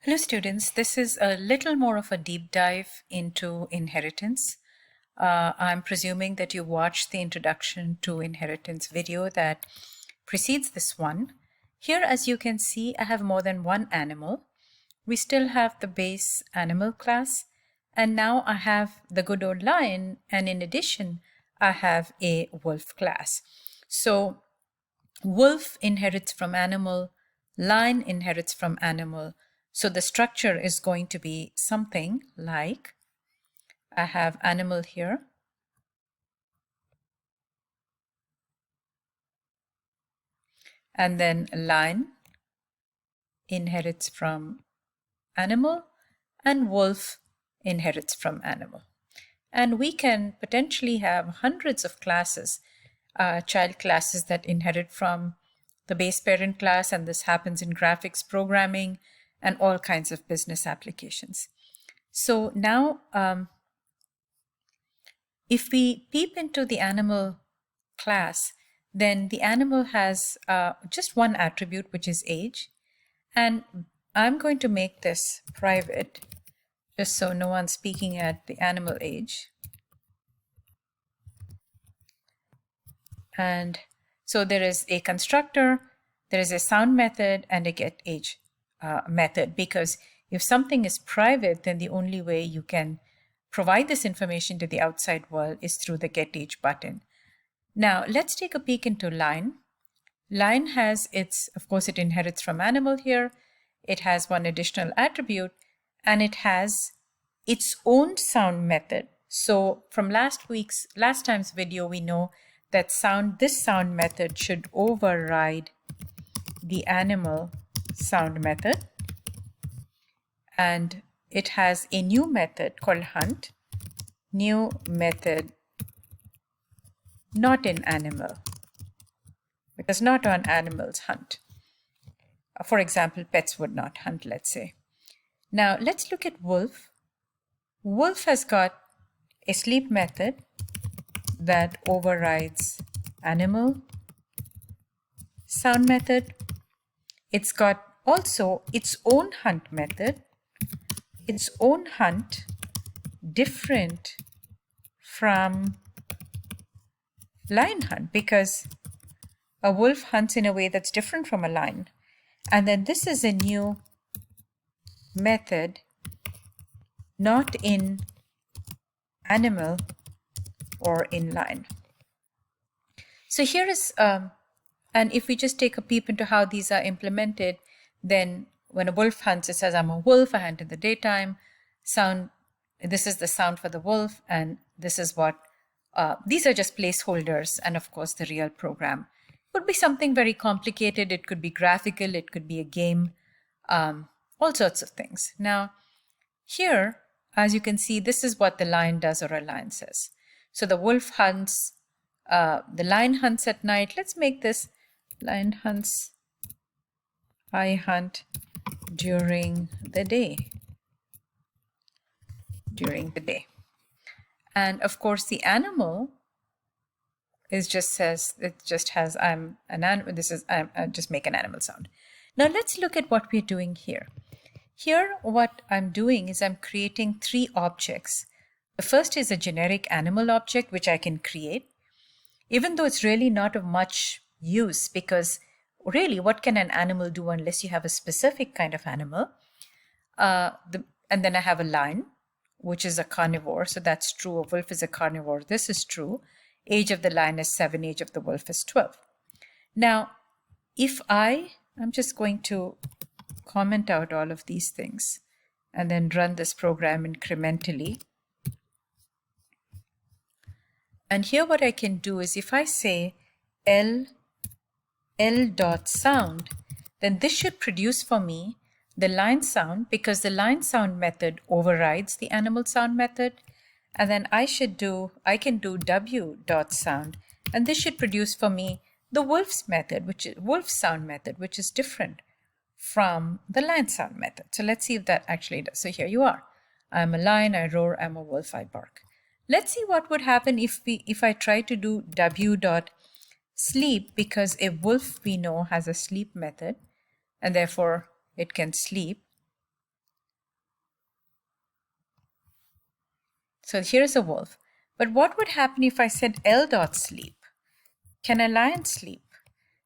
Hello students, this is a little more of a deep dive into inheritance. I'm presuming that you watched the introduction to inheritance video that precedes this one. Here, as you can see, I have more than one animal. We still have the base animal class, and now I have the good old lion, and in addition, I have a wolf class. So wolf inherits from animal, lion inherits from animal. So the structure is going to be something like, I have animal here, and then lion inherits from animal, and wolf inherits from animal. And we can potentially have hundreds of classes, child classes that inherit from the base parent class, and this happens in graphics programming and all kinds of business applications. So now, if we peep into the animal class, then the animal has just one attribute, which is age. And I'm going to make this private, just so no one's speaking at the animal age. And so there is a constructor, there is a sound method, and a get age method, because if something is private, then the only way you can provide this information to the outside world is through the get age button. Now let's take a peek into line. Line has of course, it inherits from animal here. It has one additional attribute, and it has its own sound method. So from last time's video, we know that this sound method should override the animal sound method. And it has a new method called hunt, new method not in animal, because not on animals hunt. For example, pets would not hunt, let's say. Now let's look at wolf. Wolf has got a sleep method that overrides animal sound method. It's got also its own hunt method, its own hunt different from lion hunt, because a wolf hunts in a way that's different from a lion. And then this is a new method not in animal or in lion. So here is, and if we just take a peep into how these are implemented, then when a wolf hunts, it says, I'm a wolf, I hunt in the daytime. Sound, this is the sound for the wolf, and this is what, these are just placeholders, and of course the real program. It could be something very complicated, it could be graphical, it could be a game, all sorts of things. Now, here, as you can see, this is what the lion does or a lion says. So the wolf hunts, the lion hunts at night. Let's make this lion hunts, I hunt during the day. During the day. And of course, the animal is just says, it just has, I'm an animal, this is, I just make an animal sound. Now let's look at what we're doing here. Here, what I'm doing is I'm creating three objects. The first is a generic animal object, which I can create, even though it's really not of much use, because really, what can an animal do unless you have a specific kind of animal? And then I have a lion, which is a carnivore. So that's true. A wolf is a carnivore. This is true. Age of the lion is 7, age of the wolf is 12. Now, if I'm just going to comment out all of these things and then run this program incrementally. And here what I can do is if I say l.sound, then this should produce for me the lion sound, because the lion sound method overrides the animal sound method. And then I can do w.sound, and this should produce for me the wolf's method, which is wolf sound method, which is different from the lion sound method. So let's see if that actually does. So here you are. I'm a lion, I roar, I'm a wolf, I bark. Let's see what would happen if I try to do w.sleep, because a wolf we know has a sleep method, and therefore it can sleep. So here's a wolf. But what would happen if I said L dot sleep? Can a lion sleep?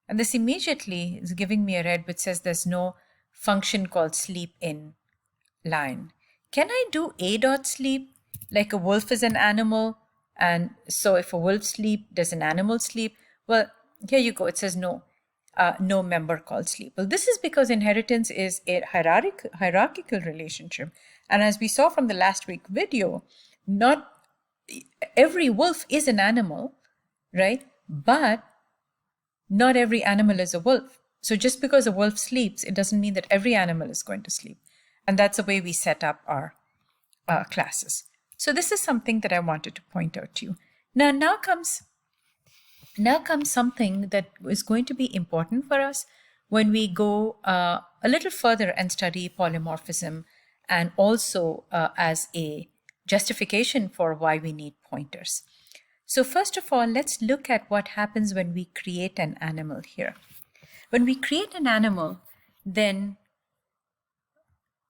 And this immediately is giving me a red which says there's no function called sleep in lion. Can I do A dot sleep? Like a wolf is an animal, and so if a wolf sleep, does an animal sleep? Well, here you go. It says no, no member called sleep. Well, this is because inheritance is a hierarchical relationship. And as we saw from the last week video, not every wolf is an animal, right? But not every animal is a wolf. So just because a wolf sleeps, it doesn't mean that every animal is going to sleep. And that's the way we set up our classes. So this is something that I wanted to point out to you. Now comes something that is going to be important for us when we go a little further and study polymorphism, and also as a justification for why we need pointers. So first of all, let's look at what happens when we create an animal here. When we create an animal, then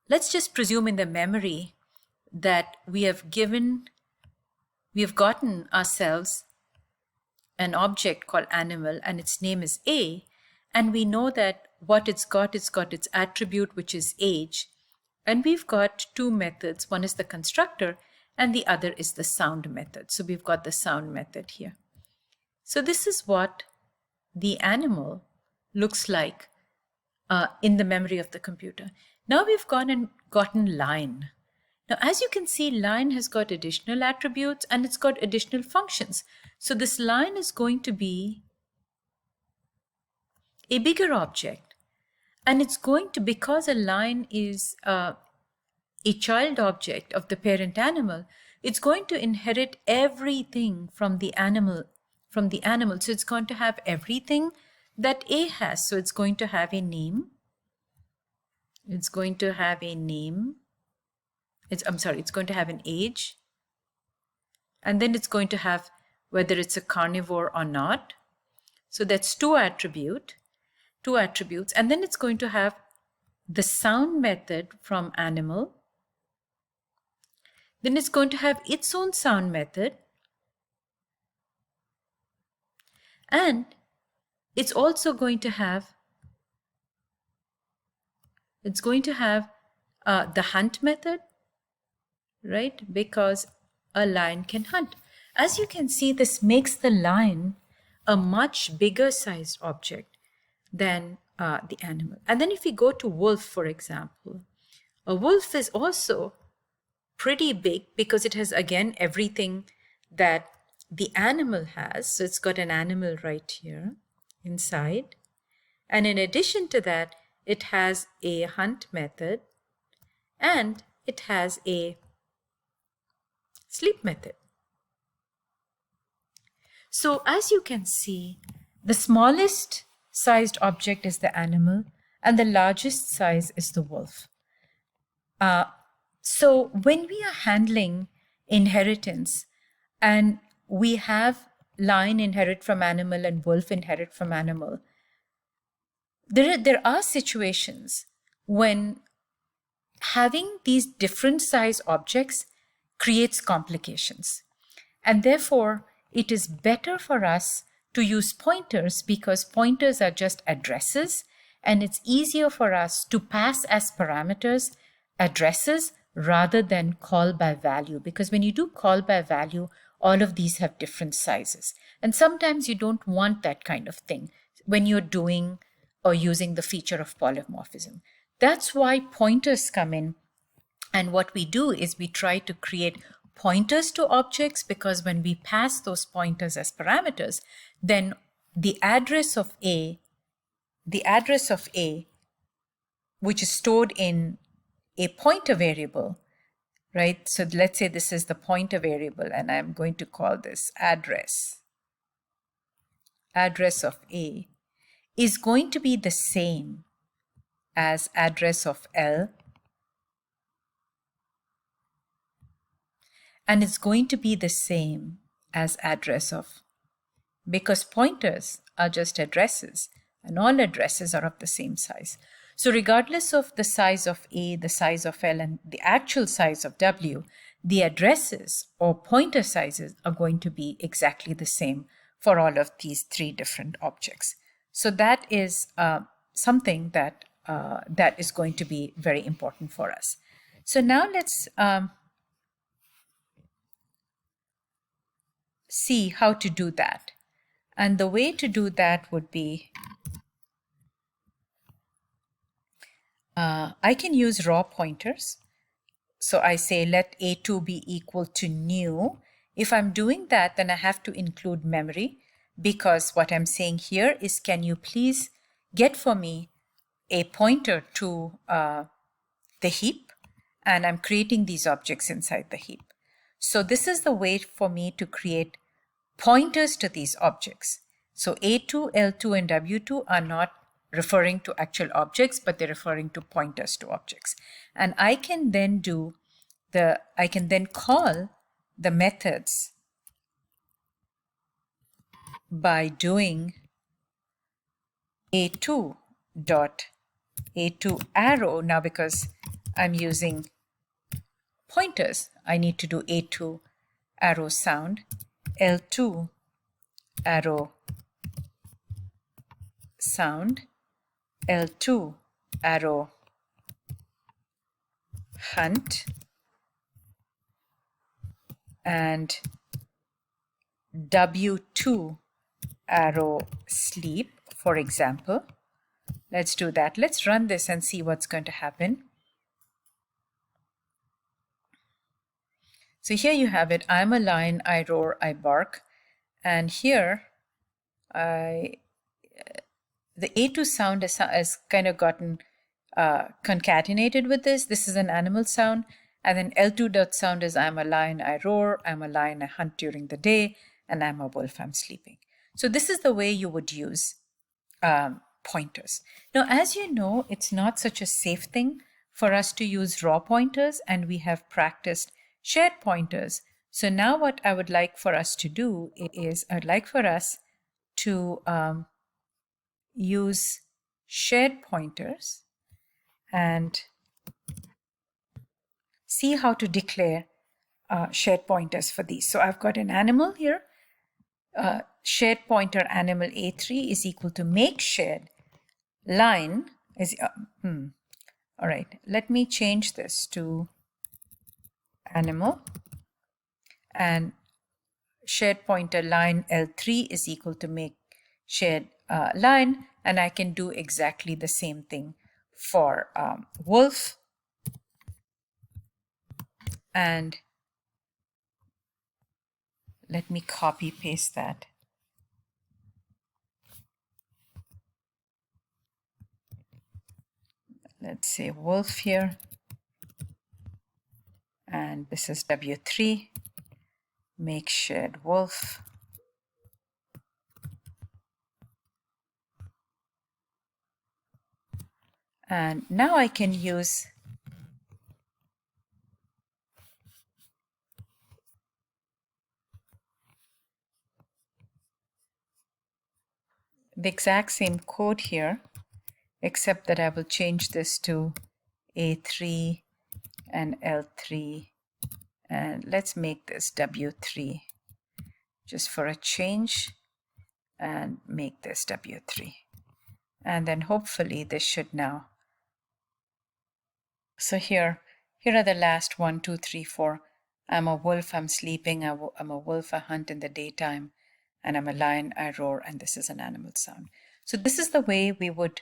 let's just presume in the memory that we have gotten ourselves an object called animal, and its name is A, and we know that what it's got its attribute, which is age, and we've got two methods. One is the constructor and the other is the sound method. So we've got the sound method here. So this is what the animal looks like in the memory of the computer. Now we've gotten line. Now, as you can see, line has got additional attributes and it's got additional functions. So this line is going to be a bigger object. And it's going to, because a line is a child object of the parent animal, it's going to inherit everything from the animal. So it's going to have everything that A has. So it's going to have a name. It's going to have a name. It's going to have an age. And then it's going to have whether it's a carnivore or not. So that's two attributes. And then it's going to have the sound method from animal. Then it's going to have its own sound method. And it's also going to have the hunt method, right? Because a lion can hunt. As you can see, this makes the lion a much bigger sized object than the animal. And then if we go to wolf, for example, a wolf is also pretty big because it has, again, everything that the animal has. So it's got an animal right here inside. And in addition to that, it has a hunt method and it has a sleep method. So as you can see, the smallest sized object is the animal and the largest size is the wolf. So when we are handling inheritance and we have lion inherit from animal and wolf inherit from animal, there are situations when having these different size objects creates complications. And therefore, it is better for us to use pointers because pointers are just addresses, and it's easier for us to pass as parameters addresses rather than call by value. Because when you do call by value, all of these have different sizes. And sometimes you don't want that kind of thing when you're doing or using the feature of polymorphism. That's why pointers come in. And what we do is we try to create pointers to objects, because when we pass those pointers as parameters, then the address of A, which is stored in a pointer variable, right? So let's say this is the pointer variable, and I'm going to call this address of A, is going to be the same as address of L, and it's going to be the same as address of, because pointers are just addresses and all addresses are of the same size. So regardless of the size of A, the size of L, and the actual size of W, the addresses or pointer sizes are going to be exactly the same for all of these three different objects. So that is something that that is going to be very important for us. So now let's see how to do that. And the way to do that would be I can use raw pointers. So I say let A2 be equal to new. If I'm doing that, then I have to include memory, because what I'm saying here is, can you please get for me a pointer to the heap? And I'm creating these objects inside the heap. So this is the way for me to create pointers to these objects. So A2, L2, and W2 are not referring to actual objects, but they're referring to pointers to objects. And I can then call the methods by doing A2 dot A2 arrow. Now, because I'm using pointers, I need to do A2 arrow sound, L2 arrow sound, L2 arrow hunt, and W2 arrow sleep, for example. Let's do that. Let's run this and see what's going to happen. So here you have it. I'm a lion, I roar, I bark. And here, the A2 sound has kind of gotten concatenated with this. This is an animal sound. And then L2 dot sound is I'm a lion, I roar, I'm a lion, I hunt during the day, and I'm a wolf, I'm sleeping. So this is the way you would use pointers. Now, as you know, it's not such a safe thing for us to use raw pointers, and we have practiced shared pointers. So now what I would like for us to do is I'd like for us to use shared pointers and see how to declare shared pointers for these. So I've got an animal here. Shared pointer animal A3 is equal to make shared line is all right, let me change this to animal, and shared pointer line L3 is equal to make shared line, and I can do exactly the same thing for wolf, and let me copy paste that. Let's say wolf here, and this is W3, make shared wolf. And now I can use the exact same code here, except that I will change this to A3 and L3, and let's make this W3 just for a change, and make this W3, and then hopefully this should now. So here are the last 1, 2, 3, 4. I'm a wolf, I'm sleeping, I'm a wolf, I hunt in the daytime, and I'm a lion, I roar, and this is an animal sound. So this is the way we would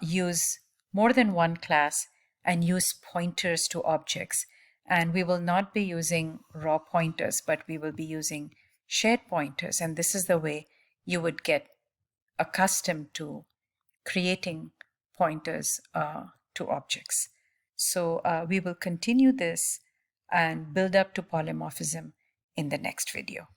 use more than one class and use pointers to objects. And we will not be using raw pointers, but we will be using shared pointers. And this is the way you would get accustomed to creating pointers to objects. So we will continue this and build up to polymorphism in the next video.